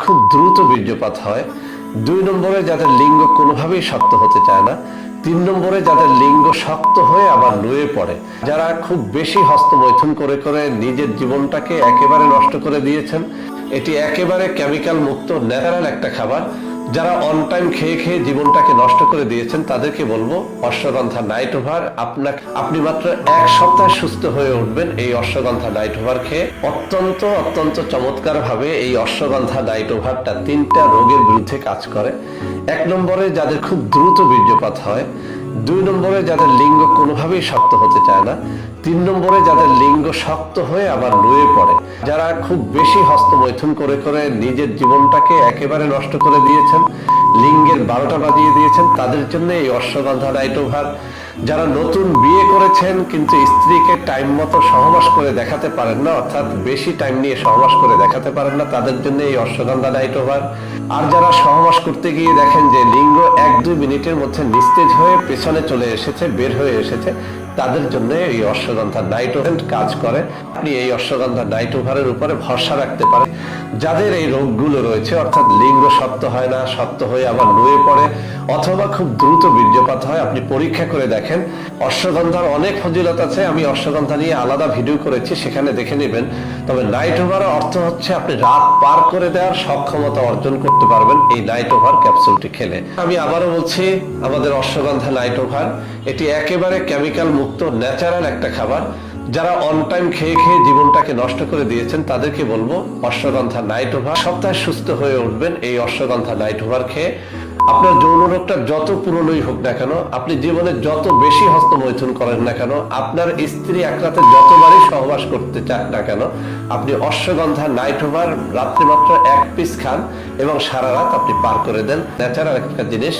খুব দ্রুত বীর্যপাত হয়। 2 নম্বরে যাদের লিঙ্গ কোনোভাবেই শক্ত হতে চায় না। 3 নম্বরে যাদের লিঙ্গ শক্ত হয়ে আবার নুয়ে পড়ে। যারা খুব বেশি হস্তমৈথুন করে করে নিজের জীবনটাকে একেবারে নষ্ট করে দিয়েছেন। এটি একেবারে কেমিক্যাল মুক্ত ন্যাচারাল একটা খাবার। যারা অন টাইম খেয়ে খেয়ে জীবনটাকে নষ্ট করে দিয়েছেন তাদেরকে বলবো অশ্বগন্ধা নাইট ওভার। আপনি মাত্র 1 সপ্তাহ সুস্থ হয়ে উঠবেন এই অশ্বগন্ধা নাইট ওভার খেয়ে। অত্যন্ত অত্যন্ত চমৎকার ভাবে এই অশ্বগন্ধা নাইট ওভারটা 3টা রোগের বিরুদ্ধে কাজ করে। 1 নম্বরে যাদের খুব দ্রুত বীর্যপাত হয়। 2 নম্বরে যাদের লিঙ্গ কোনোভাবেই শক্ত হতে চায় না। 3 নম্বরে যাদের লিঙ্গ শক্ত হয়ে আবার নুয়ে পড়ে। যারা খুব বেশি হস্তমৈথুন করে করে নিজের জীবনটাকে একেবারে নষ্ট করে দিয়েছেন, লিঙ্গের 12টা বাজিয়ে দিয়েছেন, তাদের জন্য এই অশ্বগন্ধা নাইট ওভার। যারা নতুন বিয়ে করেছেন কিন্তু স্ত্রীকে টাইম মতো সহবাস করে দেখাতে পারেন না, অর্থাৎ বেশি টাইম নিয়ে সহবাস করে দেখাতে পারেন না, তাদের জন্য এই অশ্বগন্ধা নাইট ওভার। আর যারা সহবাস করতে গিয়ে দেখেন যে লিঙ্গ 1-2 মিনিটের মধ্যে নিস্তেজ হয়ে পেছনে চলে এসেছে, বের হয়ে এসেছে, তাদের জন্য এই অশ্বগন্ধা নাইট ওভার কাজ করে। আপনি এই অশ্বগন্ধা নাইট ওভারের উপরে ভরসা রাখতে পারেন। যাদের এই রোগগুলো রয়েছে, অর্থাৎ লিঙ্গ শক্ত হয় না, শক্ত হয়ে আবার নুয়ে পড়ে, অথবা খুব দ্রুত বীর্যপাত হয়, আপনি পরীক্ষা করে দেখেন। অশ্বগন্ধার অনেক ফজিলত আছে, আমি অশ্বগন্ধা নিয়ে আলাদা ভিডিও করেছি, সেখানে দেখে নেবেন। তবে নাইট ওভারের অর্থ হচ্ছে আপনি রাত পার করে দেওয়ার সক্ষমতা অর্জন করতে পারবেন এই নাইট ওভার ক্যাপসুলটি খেলে। আমি আবারও বলছি, আমাদের অশ্বগন্ধা নাইট ওভার এটি একেবারে কেমিক্যাল মুক্ত ন্যাচারাল একটা খাবার। যারা অন টাইম খেয়ে খেয়ে জীবনটাকে নষ্ট করে দিয়েছেন তাদেরকে বলবো অশ্বগন্ধা নাইট ওভার। সপ্তাহে সুস্থ হয়ে উঠবেন এই অশ্বগন্ধা নাইট ওভার খেয়ে। আপনার যৌন রোগটা যত পুরনোই হোক না কেন, আপনি জীবনে যত বেশি হস্তমৈথুন করেন না কেন, আপনার স্ত্রী এক রাতে যতবারই সহবাস করতে চান না কেন, আপনি অশ্বগন্ধা নাইট ওভার রাত্রে মাত্র 1 পিস খান এবং সারা রাত আপনি পার করে দেন। ন্যাচারাল একটা জিনিস,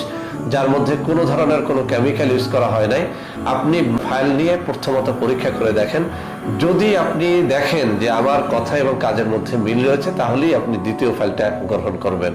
যার মধ্যে কোনো ধরনের কোনো কেমিক্যাল ইউজ করা হয় নাই। আপনি ফাইল নিয়ে প্রথমত পরীক্ষা করে দেখেন। যদি আপনি দেখেন যে আমার কথা এবং কাজের মধ্যে মিল রয়েছে, তাহলেই আপনি দ্বিতীয় ফাইলটা গ্রহণ করবেন।